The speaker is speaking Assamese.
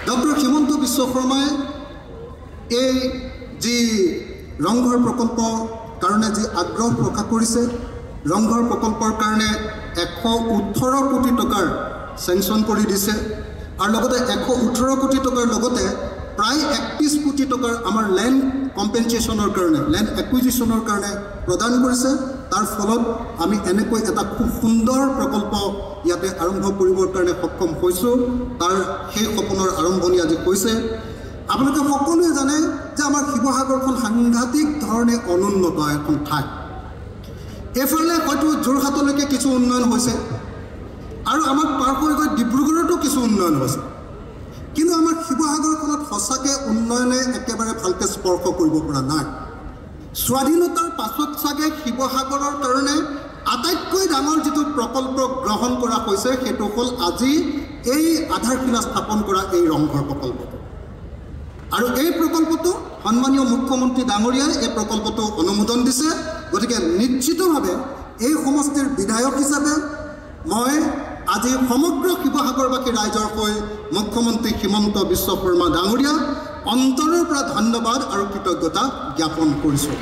ডক্টৰ হিমন্ত বিশ্ব শৰ্মাই এই যি ৰংঘৰ প্ৰকল্পৰ কাৰণে যি আগ্ৰহ প্ৰকাশ কৰিছে, ৰংঘৰ প্ৰকল্পৰ কাৰণে 118 কোটি টকাৰ চেংচন কৰি দিছে আৰু লগতে 118 কোটি টকাৰ লগতে প্ৰায় 31 কোটি টকাৰ আমাৰ ল্যান্ড কম্পেনসেশনৰ কাৰণে, ল্যান্ড একুইজিশনৰ কাৰণে প্ৰদান কৰিছে। তাৰ ফলত আমি এনেকৈ এটা খুব সুন্দৰ প্ৰকল্প ইয়াতে আৰম্ভ কৰিবৰ কাৰণে সক্ষম হৈছোঁ। তাৰ সেই সপোনৰ আৰম্ভণি আজি হৈছে। আপোনালোকে সকলোৱে জানে যে আমাৰ শিৱসাগৰখন সাংঘাতিক ধৰণে অনুন্নত এখন ঠাই। এফালে হয়তো যোৰহাটলৈকে কিছু উন্নয়ন হৈছে আৰু আমাক পাৰ হৈ গৈ ডিব্ৰুগড়তো কিছু উন্নয়ন হৈছে, কিন্তু আমাৰ শিৱসাগৰখনত সঁচাকৈ উন্নয়নে একেবাৰে ভালকৈ স্পৰ্শ কৰিব পৰা নাই। স্বাধীনতাৰ পাছত চাগে শিৱসাগৰৰ কাৰণে আটাইতকৈ ডাঙৰ যিটো প্ৰকল্প গ্ৰহণ কৰা হৈছে সেইটো হ'ল আজি এই আধাৰশিলা স্থাপন কৰা এই ৰংঘৰ প্ৰকল্পটো। আৰু এই প্ৰকল্পটো সন্মানীয় মুখ্যমন্ত্ৰী ডাঙৰীয়াই এই প্ৰকল্পটো অনুমোদন দিছে। গতিকে নিশ্চিতভাৱে এই সমষ্টিৰ বিধায়ক হিচাপে মই আজি সমগ্ৰ শিৱসাগৰবাসী ৰাইজৰ হৈ মুখ্যমন্ত্ৰী হিমন্ত বিশ্ব শৰ্মা ডাঙৰীয়া অন্তৰৰ পৰা ধন্যবাদ আৰু কৃতজ্ঞতা জ্ঞাপন কৰিছোঁ।